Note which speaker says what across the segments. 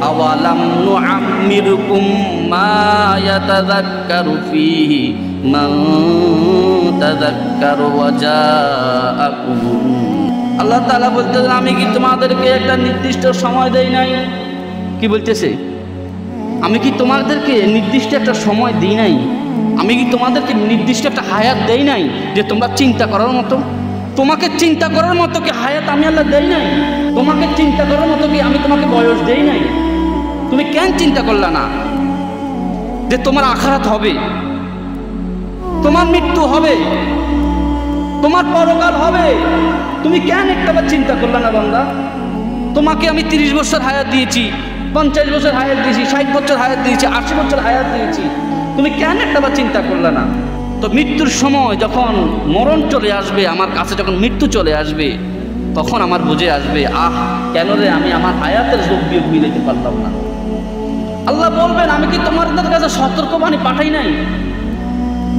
Speaker 1: আওয়ালাম নুআম্মিরকুম মা ইয়াতাযাক্কারু ফীহি মান তাযাক্কারু ওয়া জাআকুম। আল্লাহ তাআলা বলতেছেন, আমি কি তোমাদেরকে একটা নির্দিষ্ট সময় দেই নাই? কি বলতেছে? আমি কি তোমাদেরকে নির্দিষ্ট একটা সময় দিই নাই? আমি কি তোমাদেরকে নির্দিষ্ট একটা হায়াত দেই নাই যে তোমরা চিন্তা করার মতো? তোমাকে চিন্তা করার মতো কি হায়াত আমি আল্লাহ দেই নাই? তোমাকে চিন্তা করার মতো কি আমি তোমাকে বয়স দেই নাই? তুমি কেন চিন্তা করলা না যে তোমার আখিরাত হবে, তোমার মৃত্যু হবে, তোমার পরকাল হবে? তুমি কেন একটাবার চিন্তা করলা না বান্দা? তোমাকে আমি 30 বছর হায়াত দিয়েছি, 50 বছর হায়াত দিয়েছি, 60 বছর হায়াত দিয়েছি, 80 বছর হায়াত দিয়েছি, তুমি কেন একটাবার চিন্তা করলে না? তো মৃত্যুর সময় যখন মরণ চলে আসবে, আমার কাছে যখন মৃত্যু চলে আসবে, তখন আমার বুঝে আসবে, আহ কেন রে আমি আমার হায়াতের যোগ বিয়োগ মিলাইতে পারলাম না। আল্লাহ বলবেন, আমি কি তোমাদের কাছে সতর্কবাণী পাঠাই নাই?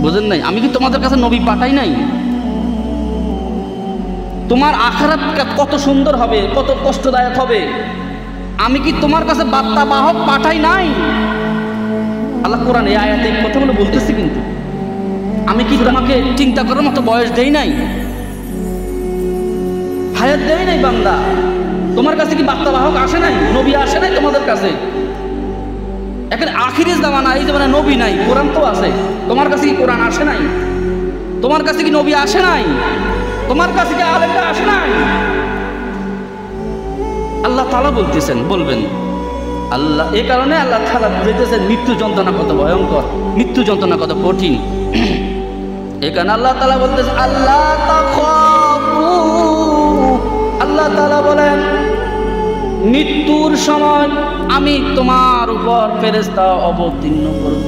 Speaker 1: বুঝেন নাই? আমি কি তোমাদের কাছে নবী পাঠাই নাই? তোমার আখিরাত কত সুন্দর হবে, কত কষ্টদায়ক হবে, আমি কি তোমার কাছে বার্তা বাহক পাঠাই নাই? আল্লাহ কোরআন এই আয়াতে কথাগুলো বলতেছে। কিন্তু আমি কি তোমাকে চিন্তা করার মতো বয়স দেই নাই, হায়াত দেই নাই বান্দা? তোমার কাছে কি বার্তা বাহক আসে নাই, নবী আসে নাই তোমাদের কাছে? এখন আখিরি জামানা, এই জামানায় নবী নাই, কোরআন তো আছে। তোমার কাছে কি কোরআন আসে নাই? তোমার কাছে কি নবী আসে নাই? তোমার কাছে কি আলেমরা আসে নাই? আল্লাহ তাআলা বলতেছেন, বলবেন আল্লাহ। এই কারণে আল্লাহ তাআলা বুঝাইতেছেন মৃত্যু যন্ত্রণা কত ভয়ঙ্কর, মৃত্যু যন্ত্রণা কত কঠিন। এই কারণে আল্লাহ তাআলা বলতেছেন, আল্লাহ তাখাফু। আল্লাহ তাআলা বলেন, মৃত্যুর সময় আমি তোমার উপর ফেরেশতা অবতীর্ণ করব।